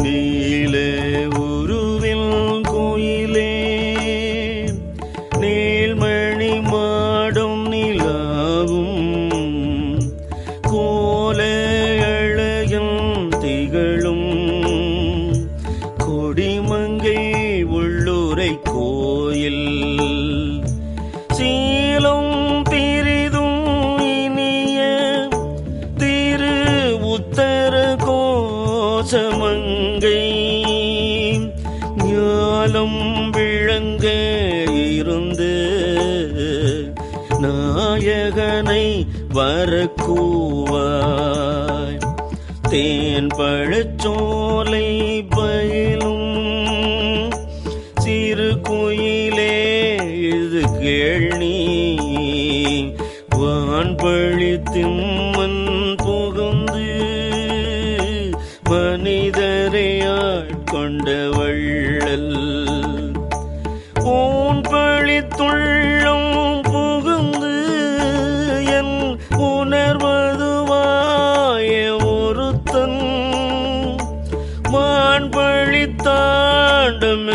நீல உருவில் கோயிலே நீள்மணி மாடும் நிலாவும் கோல அழகில் திகழும் கொடிமங்கை உள்ளுரை கோயில் சீலம் பிரிதும் இனிய திரு உத்தர கோசமங்கை ஞாலம் விளங்க இருந்து நாயகனை வரக்கூவாய் தேன் பழச்சோலை பயிலும் சிறு குயிலே இது கேள்வி வான்பழி திம்மன் புகுந்து மனிதரை ஆட்கொண்ட வள்ளல் ஊன் பழித்துள்ளம் புகுந்து என் உணர்வதுவாய ஒருத்தன் மான் பழித்தாண்டம்